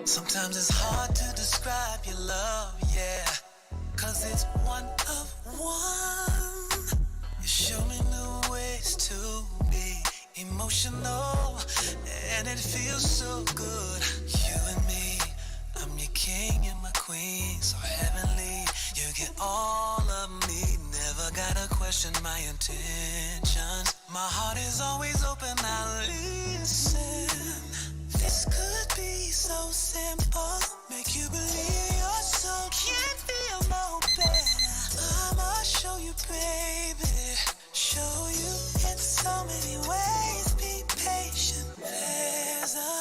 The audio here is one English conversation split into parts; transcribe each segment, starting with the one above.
Sometimes it's hard to describe your love, yeah, 'cause it's one of one. You show me new ways to be emotional, and it feels so good. You and me, I'm your king and my queen, so heavenly. You get all of me, never gotta question my intentions. My heart is always open, I listen. This could be so simple, make you believe your soul can't feel no better. I'ma show you, baby, show you in so many ways. Be patient. There's a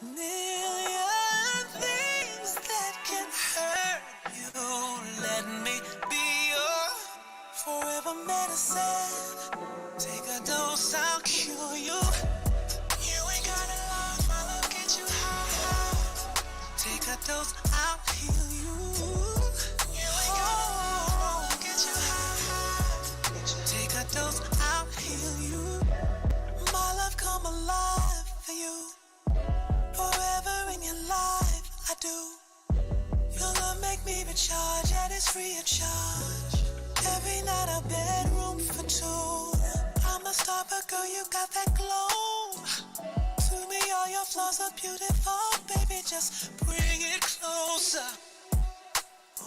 million things that can hurt you. Let me be your forever medicine. Take a dose, I'll cure you. You ain't gotta lie, my love get you high. Take a dose, I'll heal you. You ain't gotta lie, my love get you high. Take a dose, I'll heal you. My love come alive for you. Forever in your life, I do. Your love make me recharge, and it's free of charge. Every night a bedroom for two. I'm a star, but girl, you got that glow. To me, all your flaws are beautiful, baby, just bring it closer.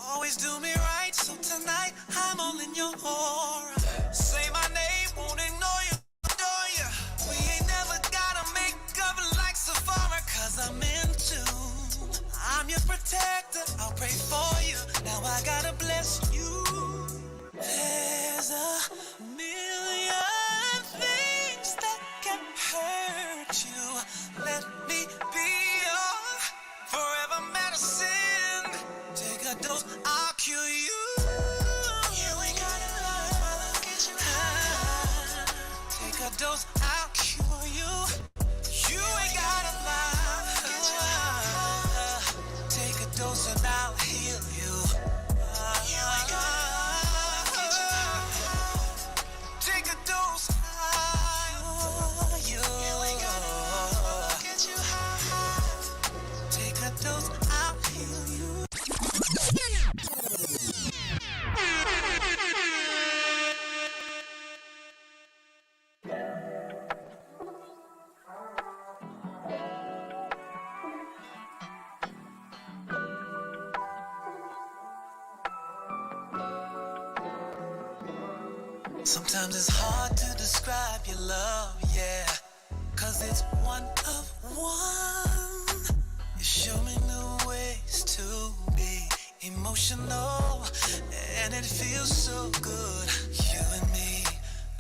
Always do me right, so tonight I'm all in your aura. Say my name, won't ignore you, adore you. We ain't never gotta make up like Safari, 'cause I'm in tune. I'm your protector, I'll pray for you. Now I gotta bless you. There's a million things that can hurt you. Let me be your forever medicine. Take a dose, I'll cure you. You ain't gotta lie, my love get you high. Take a dose, I'll cure you. You ain't gotta lie, get you high. Take a dose and I'll heal you. You ain't gotta lie, get you high. Take a dose, you ain't gotta lie, get you high. Take a dose, I'll heal you. Sometimes it's hard to describe your love, yeah, 'cause it's one of one. You show me new ways to be emotional, and it feels so good. You and me,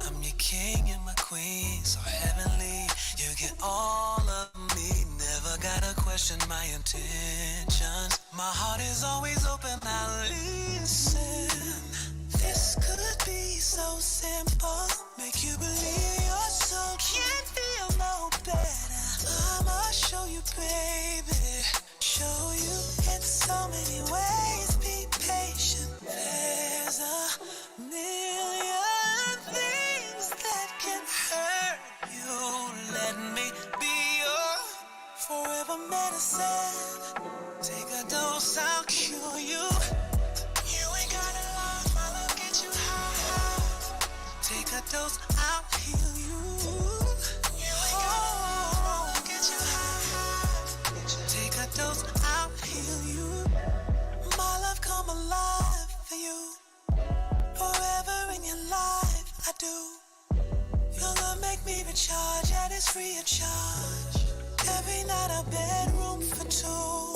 I'm your king and my queen, so heavenly. You get all of me, never gotta question my intentions. My heart is always open, I listen. This could be so simple, make you believe your soul can't feel no better. I'ma show you, baby, show you in so many ways. Be patient. There's a million things that can hurt you. Let me be your forever medicine. Take a dose, I'll cure you. You ain't gotta lie, my love get you high. Take a dose, I'll heal you. You ain't gotta lie, my love get you high. Take a dose, I'll heal you. My love come alive for you. Forever in your life, I do. Your love make me recharge, and it's free of charge. Every night a bedroom for two.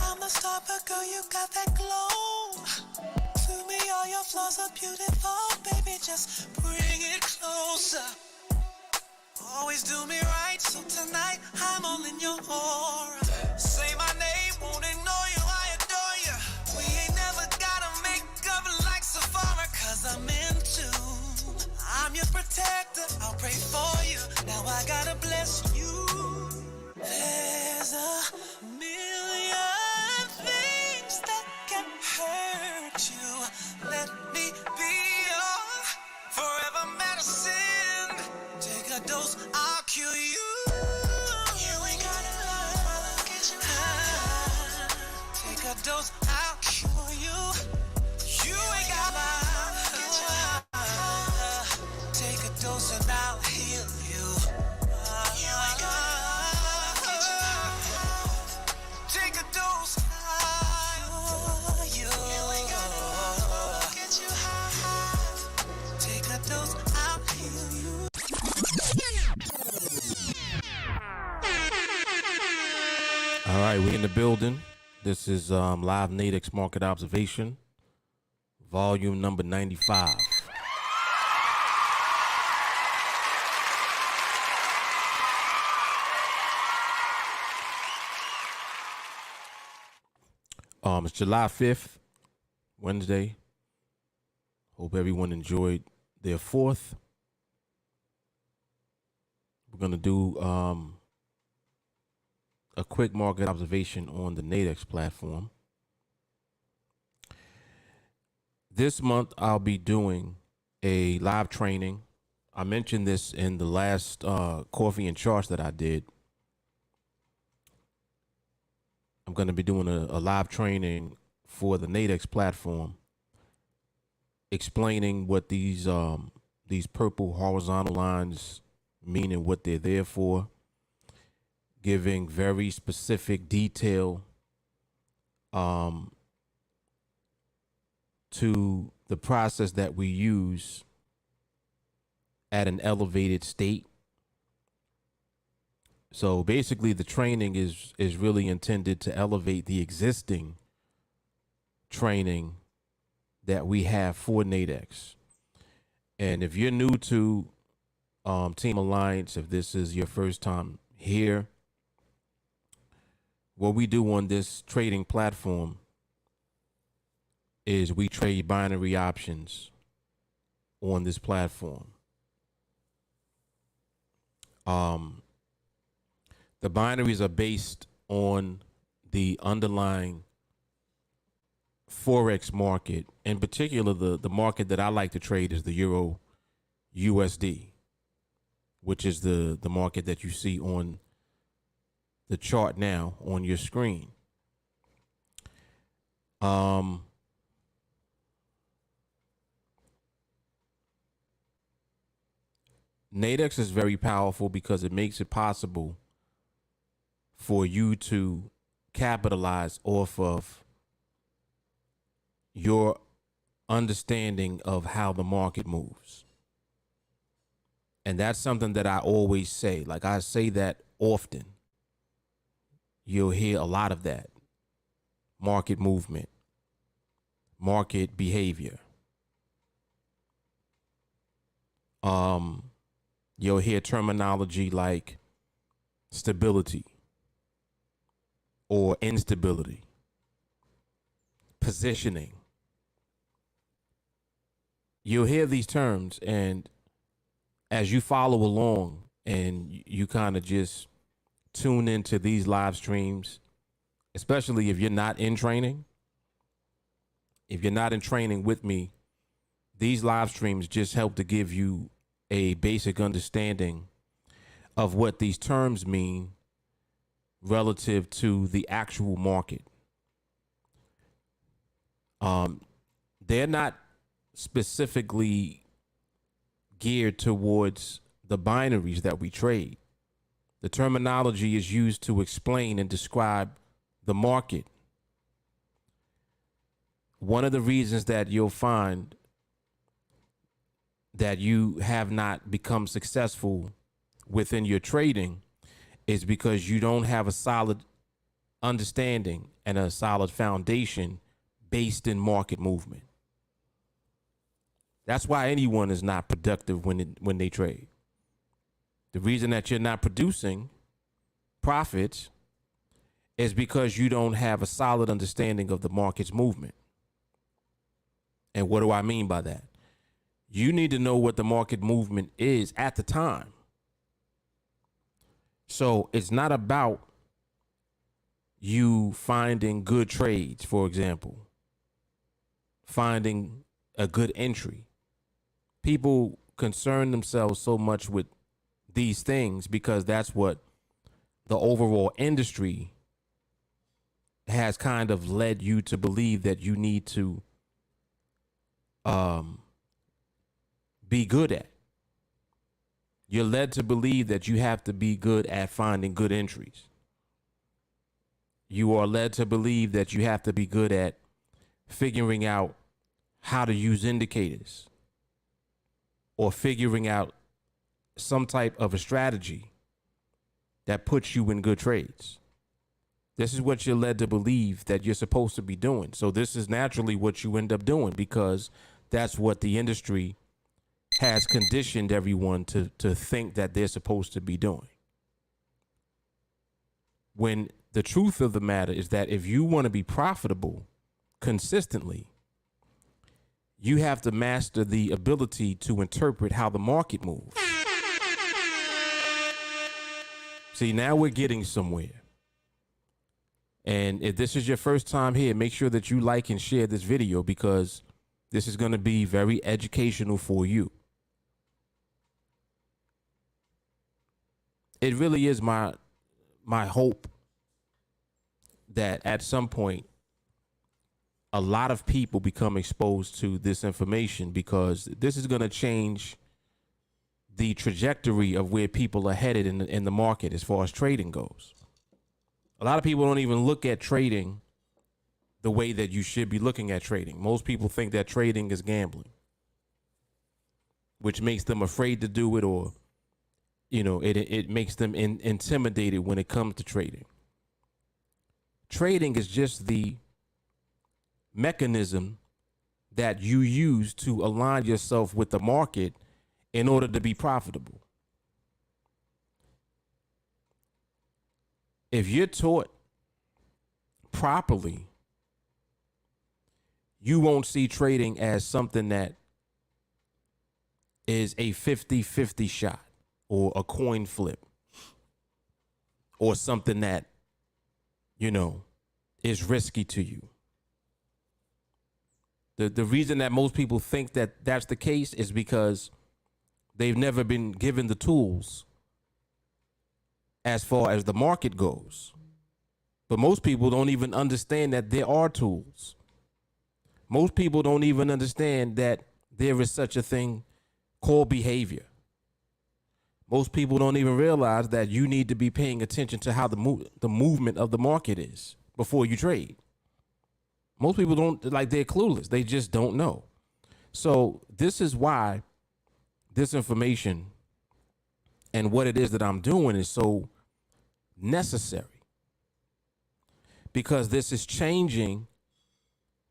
I'm a star, but girl, you got that glow. To me, all your flaws are beautiful, baby, just bring it closer. Always do me right, so tonight I'm all in your aura. Say my name, won't ignore you, I adore you. We ain't never gotta make up like Safari, 'cause I'm in tune. I'm your protector, I'll pray for you. Now I gotta bless you. There's a million things that can hurt you. Let me be your forever medicine. Take a dose, I'll cure you. You ain't gotta lie, my love a dose, I'll cure you. You ain't got my take a dose and I'll heal you. Take a dose, I'll you. Get you high. Take a dose, I'll heal you. All right, we in the building. This is live Nadex Market Observation, volume number 95. It's July 5th, Wednesday. Hope everyone enjoyed their 4th. We're going to do a quick market observation on the Nadex platform. This month, I'll be doing a live training. I mentioned this in the last coffee and charts that I did. I'm going to be doing a live training for the Nadex platform, explaining what these purple horizontal lines mean and what they're there for, giving very specific detail to the process that we use at an elevated state. So basically the training is really intended to elevate the existing training that we have for Nadex. And if you're new to TeamAlliance, if this is your first time here, what we do on this trading platform is we trade binary options on this platform. The binaries are based on the underlying Forex market. In particular, the market that I like to trade is the Euro USD, which is the market that you see on the chart now on your screen. Nadex is very powerful because it makes it possible for you to capitalize off of your understanding of how the market moves. And that's something that I always say. Like, I say that often. You'll hear a lot of that. Market movement, market behavior. You'll hear terminology like stability or instability, positioning. You'll hear these terms, and as you follow along and you kind of just tune into these live streams, especially if you're not in training, if you're not in training with me, these live streams just help to give you a basic understanding of what these terms mean relative to the actual market. They're not specifically geared towards the binaries that we trade. The terminology is used to explain and describe the market. One of the reasons that you'll find that you have not become successful within your trading is because you don't have a solid understanding and a solid foundation based in market movement. That's why anyone is not productive when they trade. The reason that you're not producing profits is because you don't have a solid understanding of the market's movement. And what do I mean by that? You need to know what the market movement is at the time. So it's not about you finding good trades, for example, finding a good entry. People concern themselves so much with these things because that's what the overall industry has kind of led you to believe that you need to be good at. You're led to believe that you have to be good at finding good entries. You are led to believe that you have to be good at figuring out how to use indicators or figuring out some type of a strategy that puts you in good trades. This is what you're led to believe that you're supposed to be doing. So this is naturally what you end up doing because that's what the industry has conditioned everyone to think that they're supposed to be doing. When the truth of the matter is that if you want to be profitable consistently, you have to master the ability to interpret how the market moves. See, now we're getting somewhere. And if this is your first time here, make sure that you like and share this video because this is going to be very educational for you. It really is my hope that at some point a lot of people become exposed to this information because this is going to change the trajectory of where people are headed in the market as far as trading goes. A lot of people don't even look at trading the way that you should be looking at trading. Most people think that trading is gambling, which makes them afraid to do it, or it makes them intimidated when it comes to trading. Trading is just the mechanism that you use to align yourself with the market in order to be profitable. If you're taught properly, you won't see trading as something that is a 50-50 shot or a coin flip or something that, is risky to you. The reason that most people think that that's the case is because they've never been given the tools as far as the market goes. But most people don't even understand that there are tools. Most people don't even understand that there is such a thing called behavior. Most people don't even realize that you need to be paying attention to how the movement of the market is before you trade. Most people don't, they're clueless. They just don't know. So this is why this information and what it is that I'm doing is so necessary, because this is changing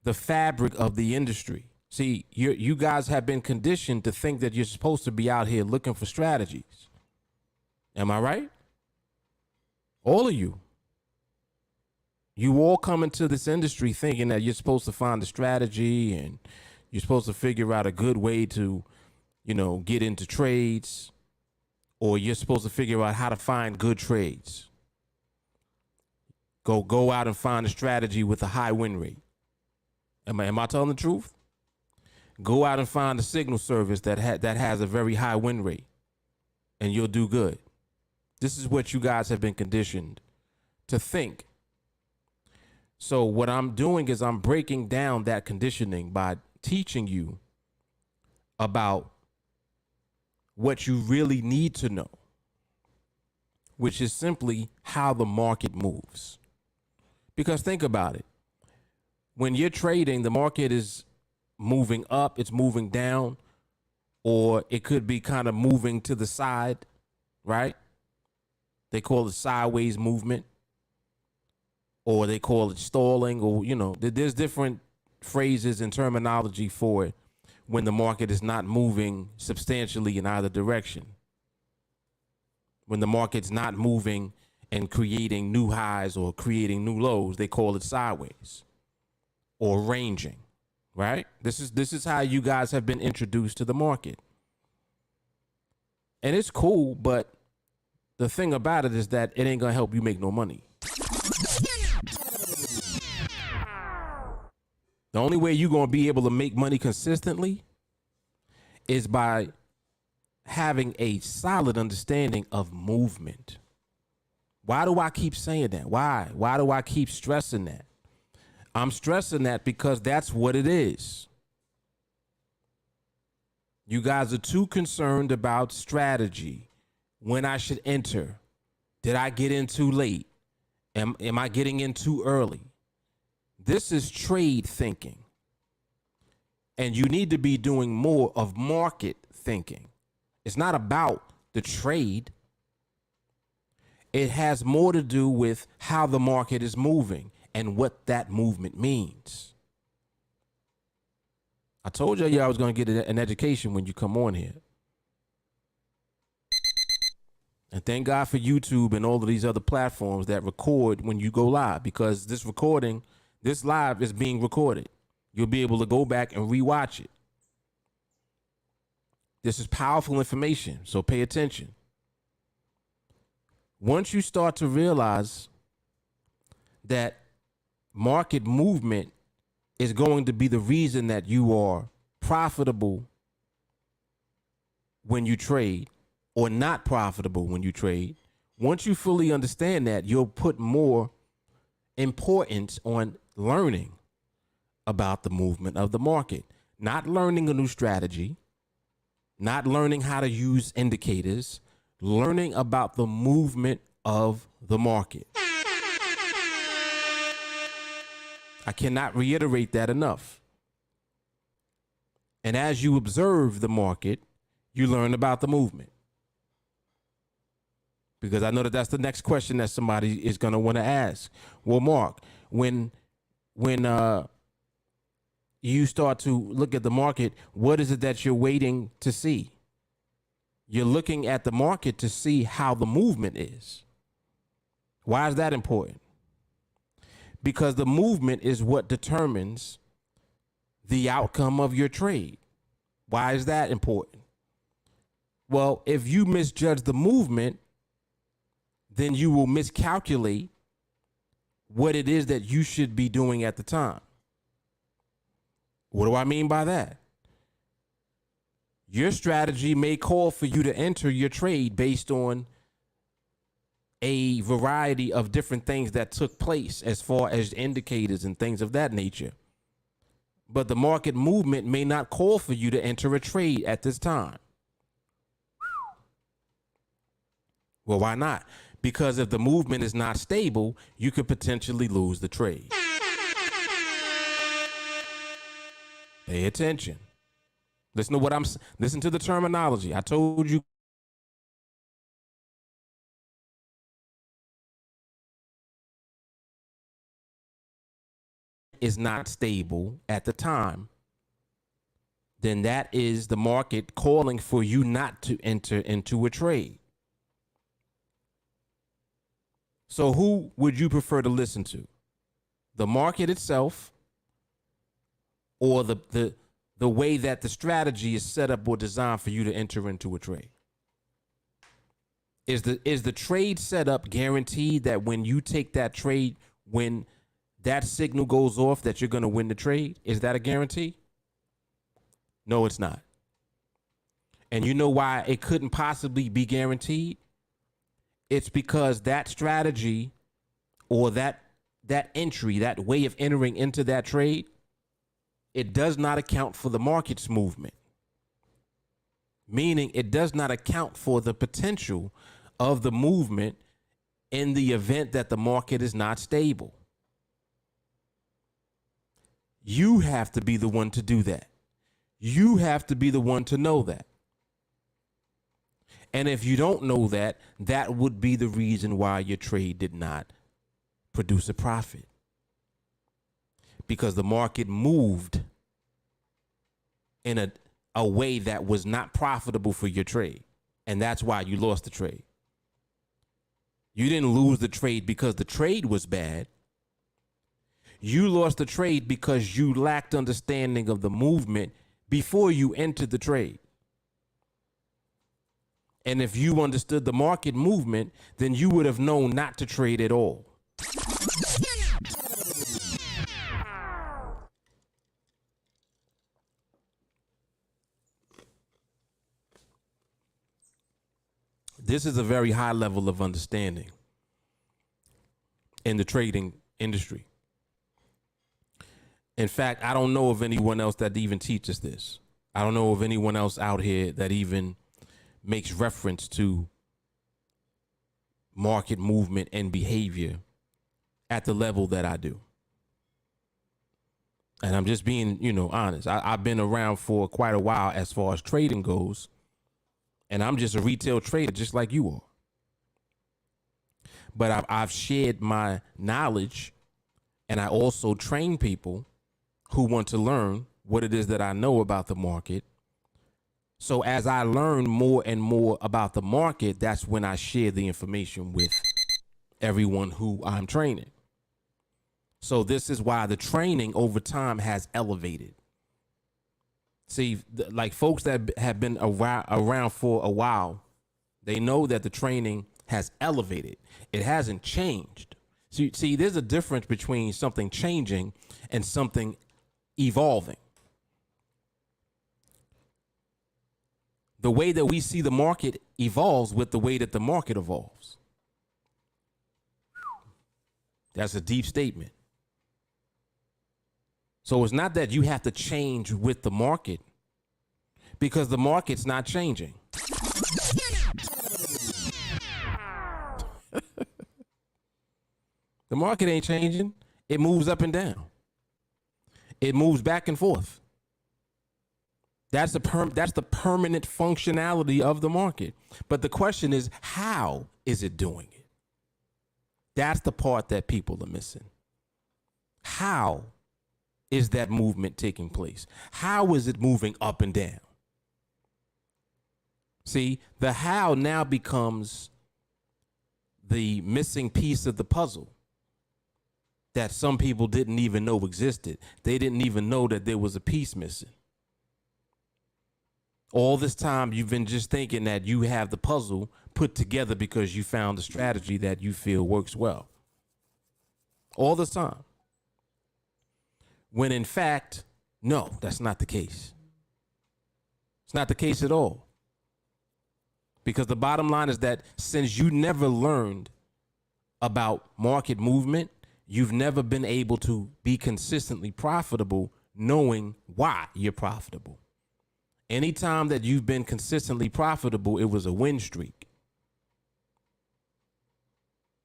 the fabric of the industry. See, you guys have been conditioned to think that you're supposed to be out here looking for strategies. Am I right? All of you. You all come into this industry thinking that you're supposed to find a strategy and you're supposed to figure out a good way to, get into trades, or you're supposed to figure out how to find good trades. Go out and find a strategy with a high win rate. Am I telling the truth? Go out and find a signal service that has a very high win rate, and you'll do good. This is what you guys have been conditioned to think. So what I'm doing is I'm breaking down that conditioning by teaching you about what you really need to know, which is simply how the market moves. Because think about it. When you're trading, the market is moving up, it's moving down, or it could be kind of moving to the side, right? They call it sideways movement, or they call it stalling, or, there's different phrases and terminology for it when the market is not moving substantially in either direction. When the market's not moving and creating new highs or creating new lows, they call it sideways or ranging, right? This is how you guys have been introduced to the market. And it's cool, but the thing about it is that it ain't gonna help you make no money. The only way you're going to be able to make money consistently is by having a solid understanding of movement. Why do I keep saying that? Why? Why do I keep stressing that? I'm stressing that because that's what it is. You guys are too concerned about strategy, when I should enter. Did I get in too late? Am I getting in too early? This is trade thinking. And you need to be doing more of market thinking. It's not about the trade. It has more to do with how the market is moving and what that movement means. I told you I was going to get an education when you come on here. And thank God for YouTube and all of these other platforms that record when you go live, because this live is being recorded. You'll be able to go back and rewatch it. This is powerful information, so pay attention. Once you start to realize that market movement is going to be the reason that you are profitable when you trade or not profitable when you trade, once you fully understand that, you'll put more importance on learning about the movement of the market, not learning a new strategy, not learning how to use indicators, learning about the movement of the market. I cannot reiterate that enough. And as you observe the market, you learn about the movement. Because I know that that's the next question that somebody is going to want to ask. Well, Mark, when you start to look at the market, what is it that you're waiting to see? You're looking at the market to see how the movement is. Why is that important? Because the movement is what determines the outcome of your trade. Why is that important? Well, if you misjudge the movement, then you will miscalculate what it is that you should be doing at the time. What do I mean by that? Your strategy may call for you to enter your trade based on a variety of different things that took place as far as indicators and things of that nature. But the market movement may not call for you to enter a trade at this time. Well, why not? Because if the movement is not stable, you could potentially lose the trade. Pay attention. Listen to the terminology. I told you is not stable at the time, then that is the market calling for you not to enter into a trade. So who would you prefer to listen to? The market itself, or the way that the strategy is set up or designed for you to enter into a trade? Is the trade setup guaranteed that when you take that trade, when that signal goes off, that you're going to win the trade? Is that a guarantee? No, it's not. And you know why it couldn't possibly be guaranteed? It's because that strategy or that entry, that way of entering into that trade, it does not account for the market's movement. Meaning it does not account for the potential of the movement in the event that the market is not stable. You have to be the one to do that. You have to be the one to know that. And if you don't know that, that would be the reason why your trade did not produce a profit. Because the market moved in a way that was not profitable for your trade. And that's why you lost the trade. You didn't lose the trade because the trade was bad. You lost the trade because you lacked understanding of the movement before you entered the trade. And if you understood the market movement, then you would have known not to trade at all. This is a very high level of understanding. in the trading industry. In fact, I don't know of anyone else that even teaches this. I don't know of anyone else out here that even makes reference to market movement and behavior at the level that I do. And I'm just being, honest. I've been around for quite a while as far as trading goes. And I'm just a retail trader just like you are. But I've shared my knowledge, and I also train people who want to learn what it is that I know about the market. So as I learn more and more about the market, that's when I share the information with everyone who I'm training. So this is why the training over time has elevated. See, like folks that have been around for a while, they know that the training has elevated. It hasn't changed. See, there's a difference between something changing and something evolving. The way that we see the market evolves with the way that the market evolves. That's a deep statement. So it's not that you have to change with the market, because the market's not changing. The market ain't changing. It moves up and down. It moves back and forth. That's the permanent functionality of the market. But the question is, how is it doing it? That's the part that people are missing. How is that movement taking place? How is it moving up and down? See, the how now becomes the missing piece of the puzzle that some people didn't even know existed. They didn't even know that there was a piece missing. All this time, you've been just thinking that you have the puzzle put together because you found a strategy that you feel works well. All this time. When in fact, no, that's not the case. It's not the case at all. Because the bottom line is that since you never learned about market movement, you've never been able to be consistently profitable knowing why you're profitable. Anytime that you've been consistently profitable, it was a win streak.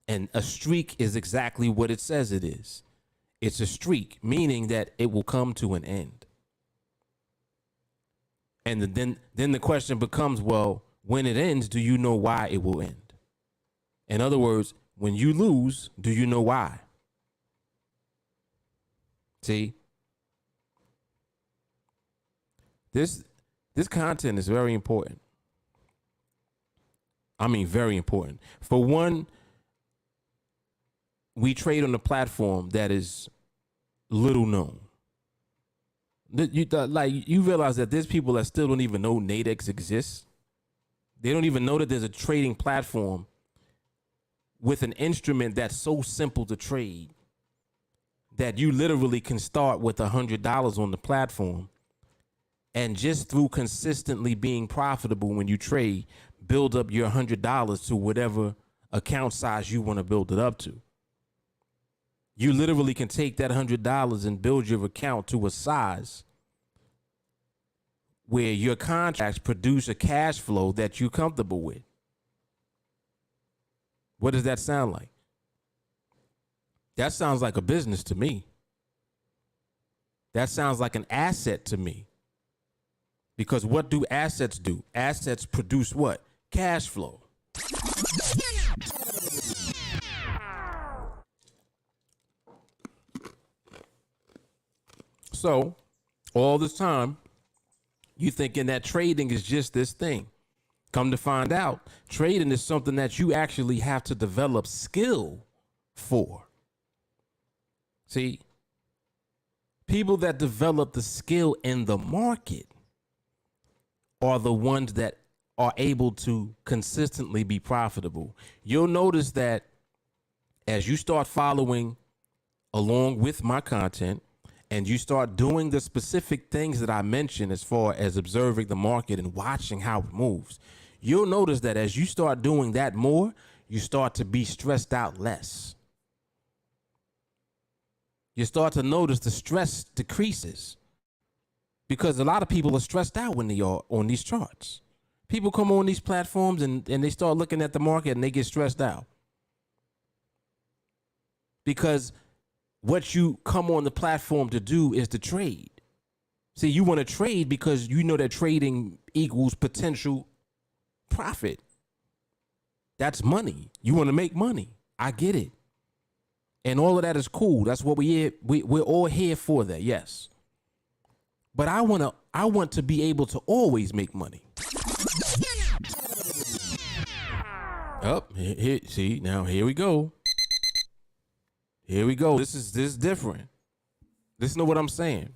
And a streak is exactly what it says it is. It's a streak, meaning that it will come to an end. And then the question becomes, well, when it ends, do you know why it will end? In other words, when you lose, do you know why? See? This content is very important. I mean, very important. For one, we trade on a platform that is little known. You realize that there's people that still don't even know Nadex exists. They don't even know that there's a trading platform with an instrument that's so simple to trade that you literally can start with $100 on the platform, and just through consistently being profitable when you trade, build up your $100 to whatever account size you want to build it up to. You literally can take that $100 and build your account to a size where your contracts produce a cash flow that you're comfortable with. What does that sound like? That sounds like a business to me. That sounds like an asset to me. Because what do assets do? Assets produce what? Cash flow. So, all this time, you thinking that trading is just this thing. Come to find out, trading is something that you actually have to develop skill for. See, people that develop the skill in the market are the ones that are able to consistently be profitable. You'll notice that as you start following along with my content and you start doing the specific things that I mentioned as far as observing the market and watching how it moves, you'll notice that as you start doing that more, you start to be stressed out less. you start to notice the stress decreases, because a lot of people are stressed out when they are on these charts. People come on these platforms and they start looking at the market and they get stressed out. Because what you come on the platform to do is to trade. See, you want to trade because you know that trading equals potential profit. That's money. You want to make money. I get it. And all of that is cool. That's what we're all here for that, yes. But I want to be able to always make money. See, now here we go. Here we go. This is different. Listen to what I'm saying.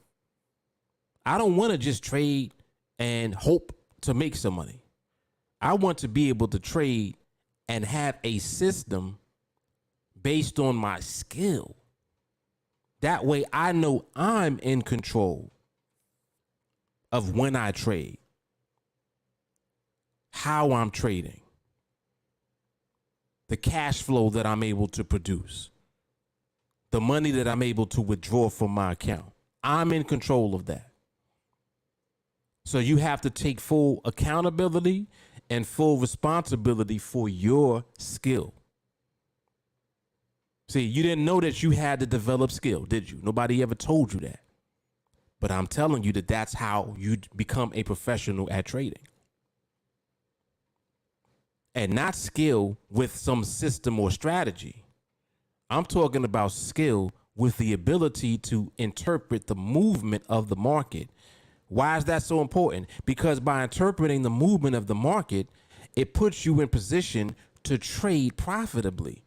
I don't want to just trade and hope to make some money. I want to be able to trade and have a system based on my skill. That way I know I'm in control of when I trade, how I'm trading, the cash flow that I'm able to produce, the money that I'm able to withdraw from my account. I'm in control of that. So you have to take full accountability and full responsibility for your skill. See, you didn't know that you had to develop skill, did you? Nobody ever told you that. But I'm telling you that that's how you become a professional at trading. And not skill with some system or strategy. I'm talking about skill with the ability to interpret the movement of the market. Why is that so important? Because by interpreting the movement of the market, it puts you in position to trade profitably,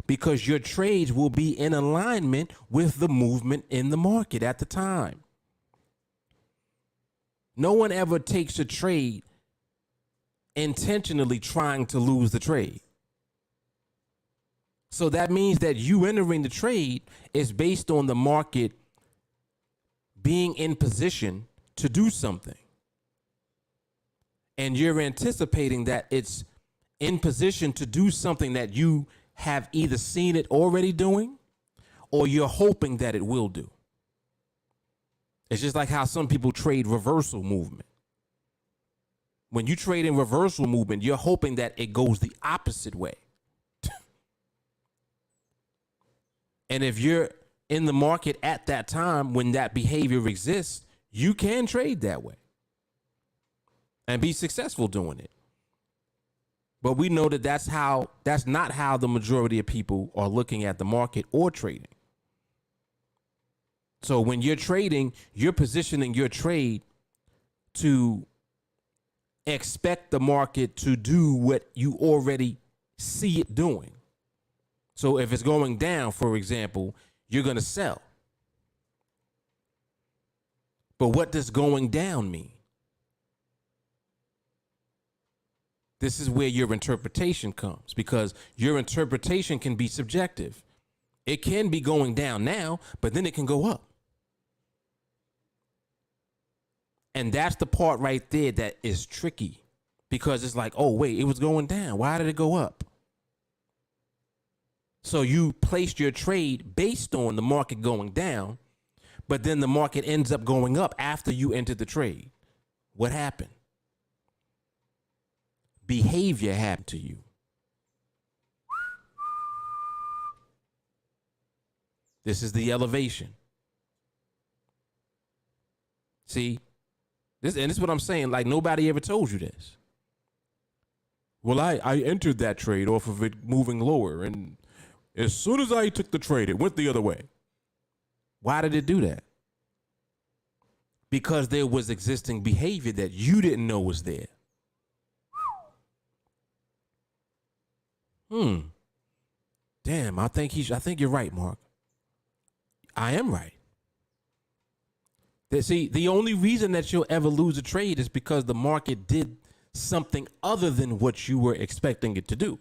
because your trades will be in alignment with the movement in the market at the time. No one ever takes a trade intentionally trying to lose the trade. So that means that you entering the trade is based on the market being in position to do something. And you're anticipating that it's in position to do something that you have either seen it already doing or you're hoping that it will do. It's just like how some people trade reversal movement. When you trade in reversal movement, you're hoping that it goes the opposite way. And if you're in the market at that time when that behavior exists, you can trade that way and be successful doing it. But we know that that's not how the majority of people are looking at the market or trading. So when you're trading, you're positioning your trade to expect the market to do what you already see it doing. So if it's going down, for example, you're going to sell. But what does going down mean? This is where your interpretation comes, because your interpretation can be subjective. It can be going down now, but then it can go up. And that's the part right there that is tricky, because it's like, oh, wait, it was going down. Why did it go up? So you placed your trade based on the market going down, but then the market ends up going up after you entered the trade. What happened? Behavior happened to you. This is the elevation. See, this is what I'm saying. Like, nobody ever told you this. Well, I entered that trade off of it moving lower, and as soon as I took the trade, it went the other way. Why did it do that? Because there was existing behavior that you didn't know was there. Damn, I think you're right, Mark. I am right. See, the only reason that you'll ever lose a trade is because the market did something other than what you were expecting it to do.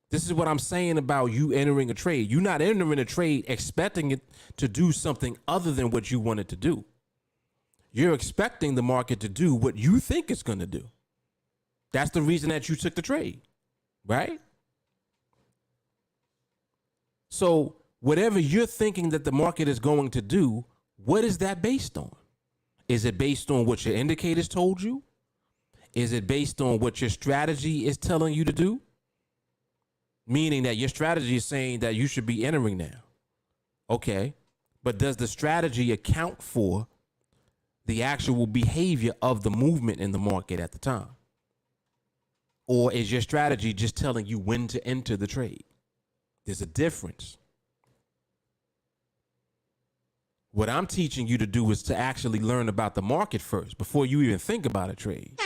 This is what I'm saying about you entering a trade. You're not entering a trade expecting it to do something other than what you want it to do. You're expecting the market to do what you think it's going to do. That's the reason that you took the trade, right? So whatever you're thinking that the market is going to do, what is that based on? Is it based on what your indicators told you? Is it based on what your strategy is telling you to do? Meaning that your strategy is saying that you should be entering now. Okay. But does the strategy account for the actual behavior of the movement in the market at the time? Or is your strategy just telling you when to enter the trade? There's a difference. What I'm teaching you to do is to actually learn about the market first before you even think about a trade.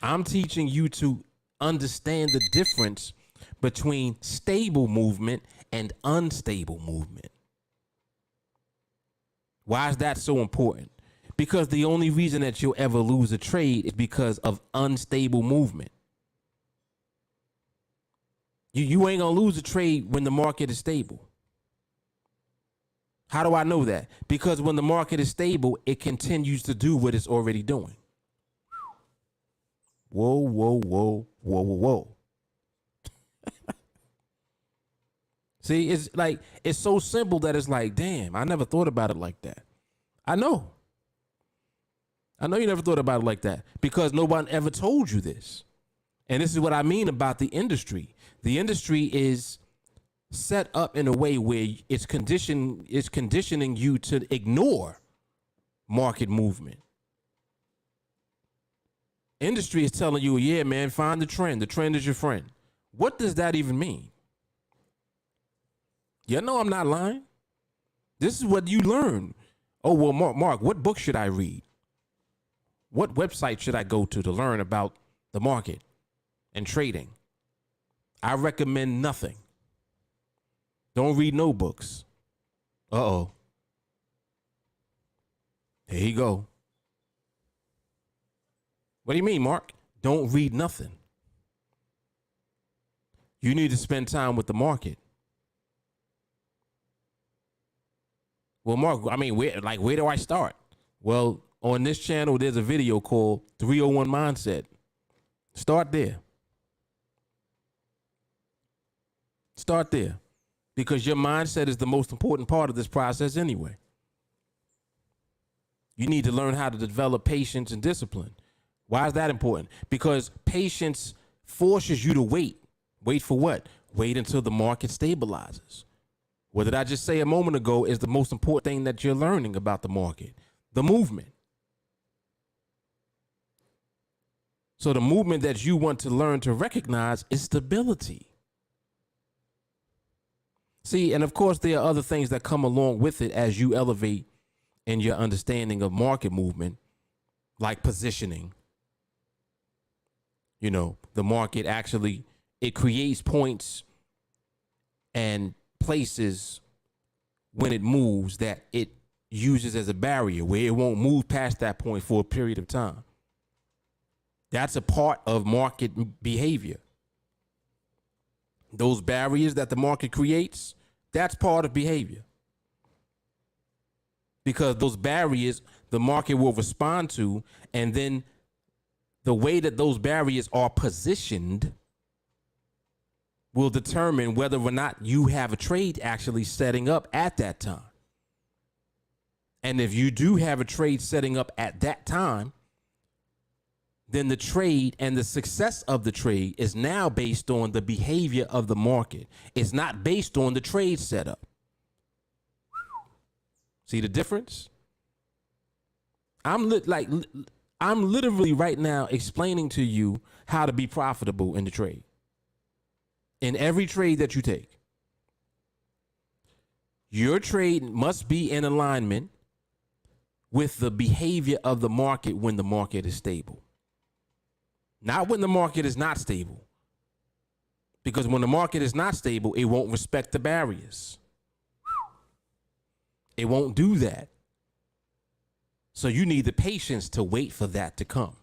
I'm teaching you to understand the difference between stable movement and unstable movement. Why is that so important? Because the only reason that you'll ever lose a trade is because of unstable movement. You ain't gonna lose a trade when the market is stable. How do I know that? Because when the market is stable, it continues to do what it's already doing. Whoa, whoa, whoa, whoa, whoa, whoa. See, it's so simple that it's like, damn, I never thought about it like that. I know you never thought about it like that because no one ever told you this. And this is what I mean about the industry. The industry is set up in a way where it's conditioning you to ignore market movement. Industry is telling you, yeah, man, find the trend. The trend is your friend. What does that even mean? You know I'm not lying. This is what you learn. Oh, well, Mark, what book should I read? What website should I go to learn about the market and trading? I recommend nothing. Don't read no books. Uh-oh. There you go. What do you mean, Mark? Don't read nothing. You need to spend time with the market. Well, Mark, I mean, where do I start? Well, on this channel, there's a video called 301 Mindset. Start there. Start there. Because your mindset is the most important part of this process anyway. You need to learn how to develop patience and discipline. Why is that important? Because patience forces you to wait. Wait for what? Wait until the market stabilizes. What did I just say a moment ago is the most important thing that you're learning about the market? The movement. So the movement that you want to learn to recognize is stability. See, and of course, there are other things that come along with it as you elevate in your understanding of market movement, like positioning. You know, the market actually, it creates points and places when it moves that it uses as a barrier where it won't move past that point for a period of time. That's a part of market behavior. Those barriers that the market creates, that's part of behavior. Because those barriers, the market will respond to, and then the way that those barriers are positioned will determine whether or not you have a trade actually setting up at that time. And if you do have a trade setting up at that time, then the trade and the success of the trade is now based on the behavior of the market. It's not based on the trade setup. See the difference? I'm literally right now explaining to you how to be profitable in the trade. In every trade that you take. Your trade must be in alignment with the behavior of the market when the market is stable. Not when the market is not stable. Because when the market is not stable, it won't respect the barriers. It won't do that. So you need the patience to wait for that to come.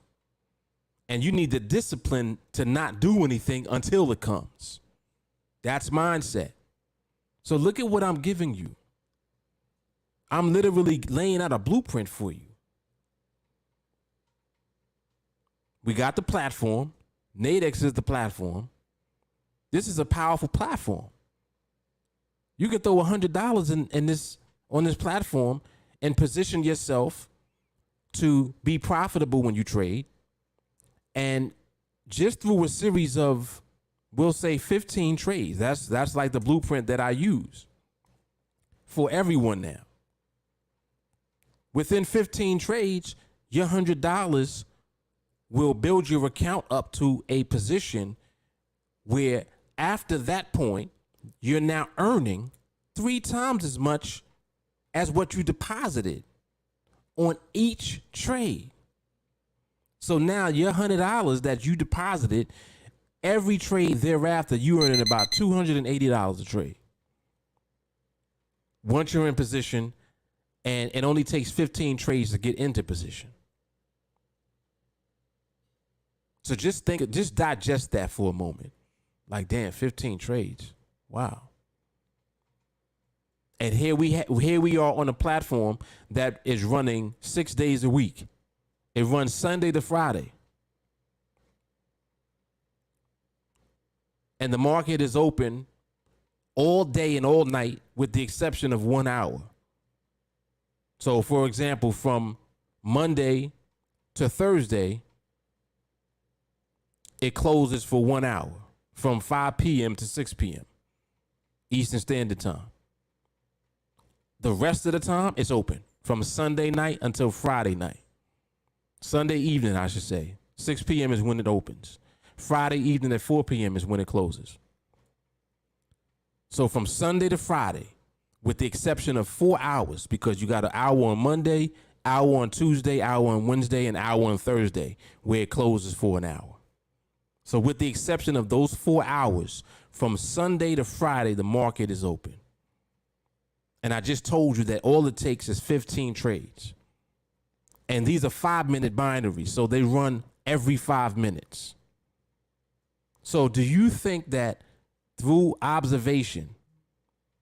And you need the discipline to not do anything until it comes. That's mindset. So look at what I'm giving you. I'm literally laying out a blueprint for you. We got the platform. Nadex is the platform. This is a powerful platform. You can throw $100 in this on this platform and position yourself to be profitable when you trade. And just through a series of, we'll say 15 trades, that's like the blueprint that I use for everyone now. Within 15 trades, your $100 will build your account up to a position where after that point, you're now earning 3 times as much as what you deposited on each trade. So now your $100 that you deposited, every trade thereafter, you earning about $280 a trade. Once you're in position, and it only takes 15 trades to get into position. So just digest that for a moment. Like, damn, 15 trades. Wow. And here we are on a platform that is running 6 days a week. It runs Sunday to Friday. And the market is open all day and all night with the exception of 1 hour. So, for example, from Monday to Thursday, it closes for 1 hour from 5 p.m. to 6 p.m. Eastern Standard Time. The rest of the time, it's open from Sunday night until Friday night. Sunday evening, I should say. 6 p.m. is when it opens. Friday evening at 4 p.m. is when it closes. So from Sunday to Friday, with the exception of 4 hours, because you got an hour on Monday, hour on Tuesday, hour on Wednesday, and hour on Thursday, where it closes for an hour. So with the exception of those 4 hours, from Sunday to Friday, the market is open. And I just told you that all it takes is 15 trades. And these are 5-minute binaries, so they run every 5 minutes. So do you think that through observation,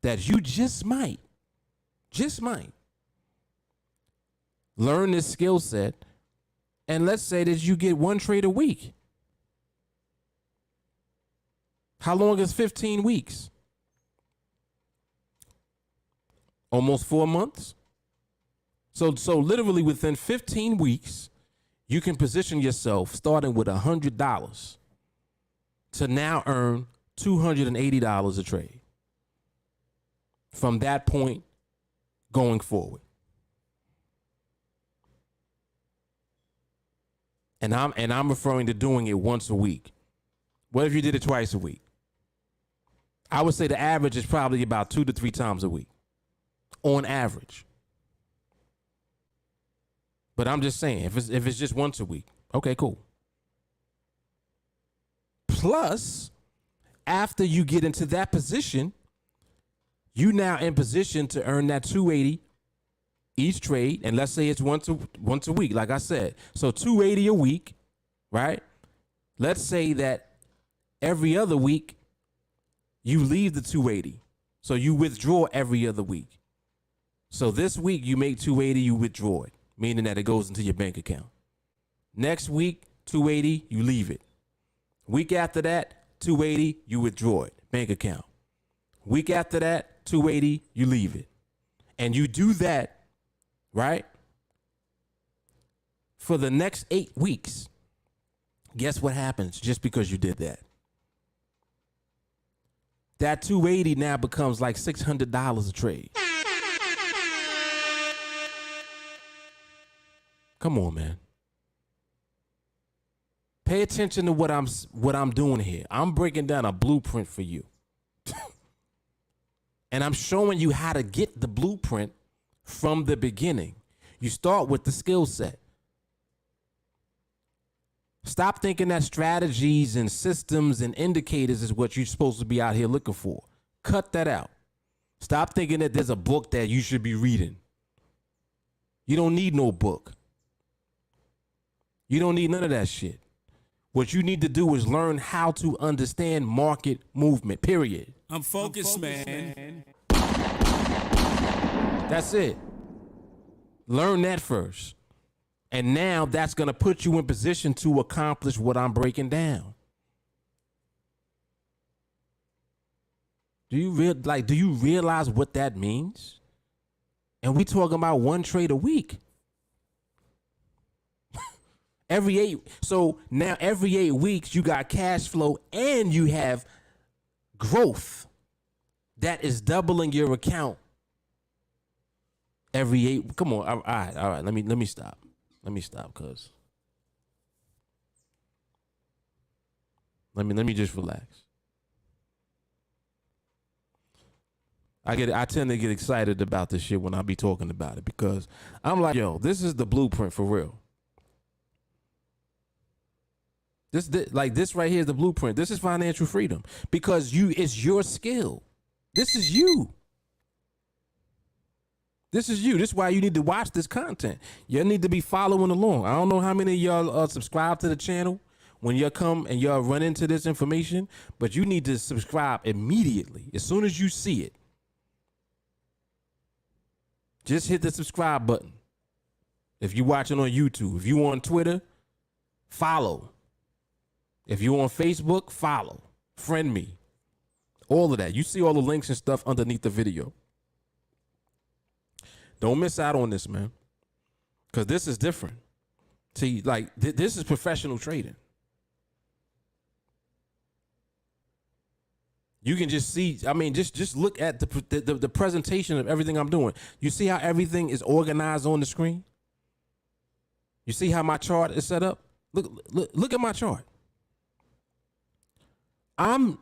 that you just might learn this skill set, and let's say that you get 1 trade a week? How long is 15 weeks? Almost 4 months. So literally within 15 weeks, you can position yourself starting with $100 to now earn $280 a trade. From that point going forward. And I'm referring to doing it once a week. What if you did it twice a week? I would say the average is probably about 2 to 3 times a week. On average. But I'm just saying, if it's just once a week, okay, cool. Plus, after you get into that position, you now in position to earn that 280 each trade, and let's say it's once a week, like I said. So 280 a week, right? Let's say that every other week you leave the 280. So you withdraw every other week. So this week you make 280, you withdraw it, meaning that it goes into your bank account. Next week, 280, you leave it. Week after that, 280, you withdraw it, bank account. Week after that, 280, you leave it. And you do that, right, for the next 8 weeks. Guess what happens just because you did that? That 280 now becomes like $600 a trade. Come on, man. Pay attention to what I'm doing here. I'm breaking down a blueprint for you. And I'm showing you how to get the blueprint from the beginning. You start with the skill set. Stop thinking that strategies and systems and indicators is what you're supposed to be out here looking for. Cut that out. Stop thinking that there's a book that you should be reading. You don't need no book. You don't need none of that shit. What you need to do is learn how to understand market movement, period. I'm focused, man. That's it. Learn that first. And now that's going to put you in position to accomplish what I'm breaking down. Do you realize what that means? And we talking about one trade a week. So now every 8 weeks you got cash flow and you have growth that is doubling your account every 8. Come on. All right. Let me stop. Cuz. Let me just relax. I tend to get excited about this shit when I be talking about it because I'm like, yo, this is the blueprint for real. This right here is the blueprint. This is financial freedom because it's your skill. This is you. This is you. This is why you need to watch this content. You need to be following along. I don't know how many of y'all subscribe to the channel when y'all come and y'all run into this information, but you need to subscribe immediately as soon as you see it. Just hit the subscribe button. If you're watching on YouTube, if you on Twitter, follow. If you're on Facebook, follow. Friend me. All of that. You see all the links and stuff underneath the video. Don't miss out on this, man. Because this is different. See, like, this is professional trading. You can just see, I mean, just look at the presentation of everything I'm doing. You see how everything is organized on the screen? You see how my chart is set up? Look at my chart. I'm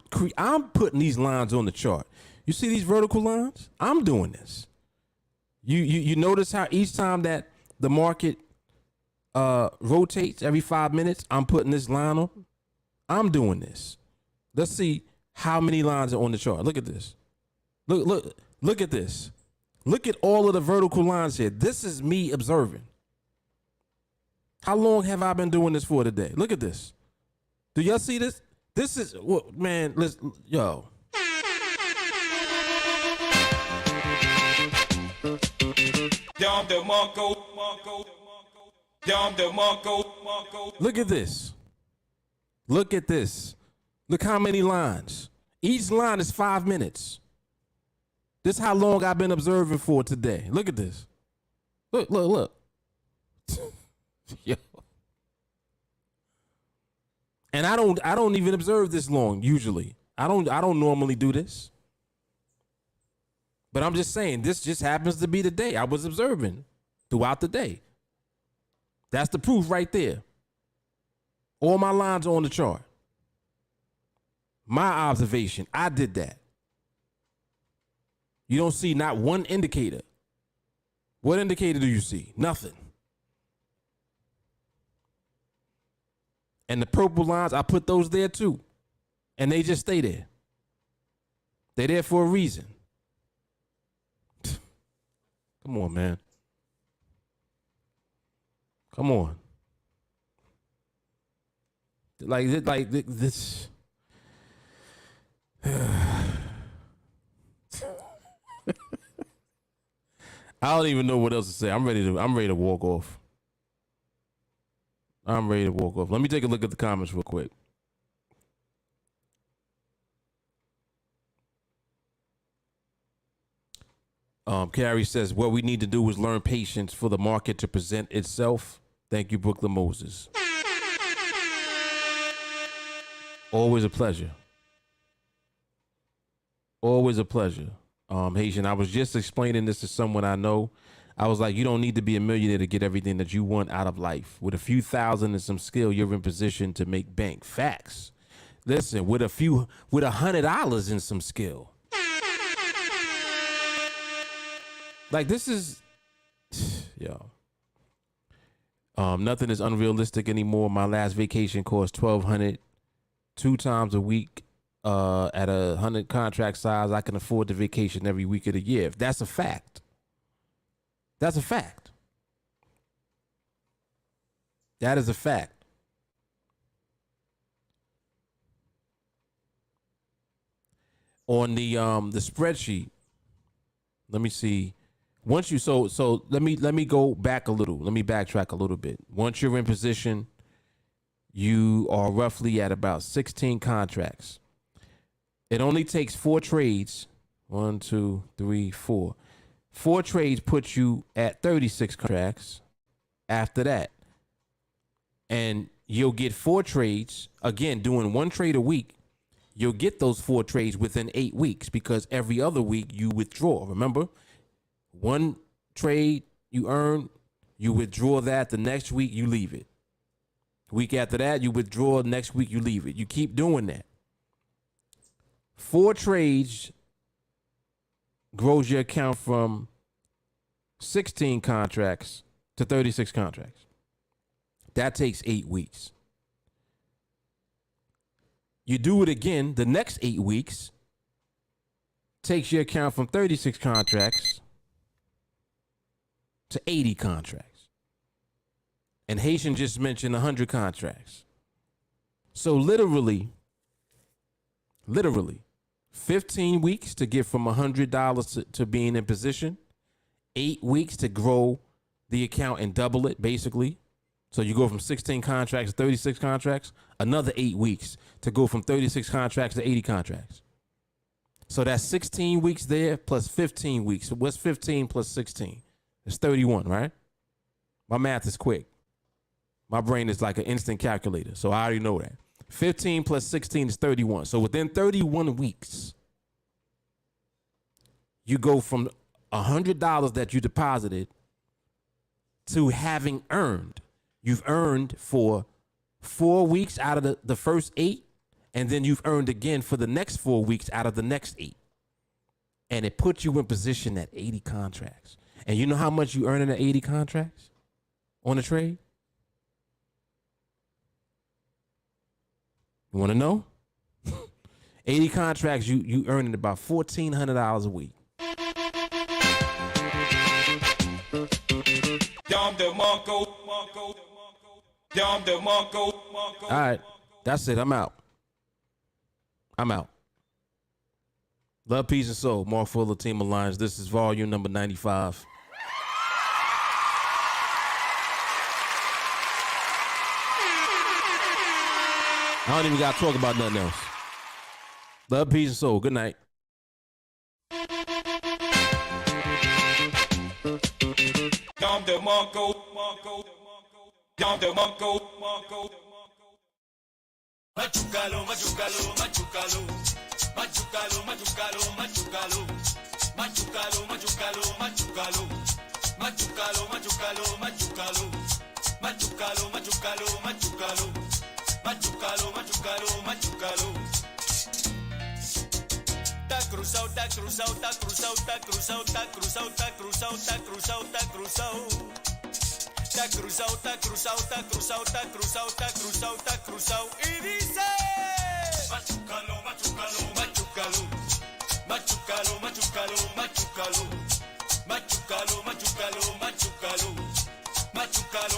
putting these lines on the chart. You see these vertical lines? I'm doing this. You notice how each time that the market rotates every 5 minutes, I'm putting this line on. I'm doing this. Let's see how many lines are on the chart. Look at this. Look at this. Look at all of the vertical lines here. This is me observing. How long have I been doing this for today? Look at this. Do y'all see this? This is what, man. Listen, yo. Look at this. Look at this. Look how many lines. Each line is 5 minutes. This is how long I've been observing for today. Look at this. Look. Yo. And I don't even observe this long usually. I don't normally do this. But I'm just saying this just happens to be the day I was observing throughout the day. That's the proof right there. All my lines are on the chart. My observation, I did that. You don't see not one indicator. What indicator do you see? Nothing. And the purple lines, I put those there too. And they just stay there. They're there for a reason. Come on, man. Come on. Like this. I don't even know what else to say. I'm ready to walk off. I'm ready to walk off. Let me take a look at the comments real quick. Carrie says, what we need to do is learn patience for the market to present itself. Thank you, Brooklyn Moses. Always a pleasure. Always a pleasure. Haitian, I was just explaining this to someone I know. I was like, you don't need to be a millionaire to get everything that you want out of life. With a few thousand and some skill, you're in position to make bank. Facts. Listen, with $100 and some skill. Like, this is, yo. Nothing is unrealistic anymore. My last vacation cost $1,200 2 times a week. At 100 contract size, I can afford the vacation every week of the year. That's a fact. That's a fact. That is a fact. On the spreadsheet, let me see. Once you so let me go back a little. Let me backtrack a little bit. Once you're in position, you are roughly at about 16 contracts. It only takes 4 trades. 1, 2, 3, 4. 4 trades puts you at 36 contracts after that. And you'll get 4 trades. Again, doing 1 trade a week, you'll get those 4 trades within 8 weeks because every other week you withdraw. Remember, 1 trade you earn, you withdraw that. The next week you leave it. Week after that, you withdraw. Next week you leave it. You keep doing that. 4 trades grows your account from 16 contracts to 36 contracts. That takes 8 weeks. You do it again, the next 8 weeks takes your account from 36 contracts to 80 contracts. And Haitian just mentioned 100 contracts. So literally, 15 weeks to get from $100 to being in position, 8 weeks to grow the account and double it, basically. So you go from 16 contracts to 36 contracts, another 8 weeks to go from 36 contracts to 80 contracts. So that's 16 weeks there plus 15 weeks. So what's 15 plus 16? It's 31, right? My math is quick. My brain is like an instant calculator, so I already know that. 15 plus 16 is 31. So within 31 weeks, you go from $100 that you deposited to having earned. You've earned for 4 weeks out of the first 8, and then you've earned again for the next 4 weeks out of the next 8. And it puts you in position at 80 contracts. And you know how much you earn in the 80 contracts on a trade? You want to know? 80 contracts, you earning about $1,400 a week. All right, that's it. I'm out. Love, peace, and soul. Mark Fuller, TeamAlliance. This is volume number 95. I don't even got to talk about nothing else. Love, peace, and soul. Good night. Machucalo, machucalo, machucalo. Machucalo, machucalo, machucalo. Machucalo, machucalo, machucalo. Machucalo, machucalo, machucalo. Machucalo, machucalo, machucalo. Machucalo, machucalo, machucalo. Ta cruzado, ta cruzado, ta cruzado, ta cruzado, ta cruzado, ta cruzado, ta cruzado, ta cruzado. Ta cruzado, ta cruzado, ta cruzado, ta cruzado, ta cruzado, ta cruzado. Y dice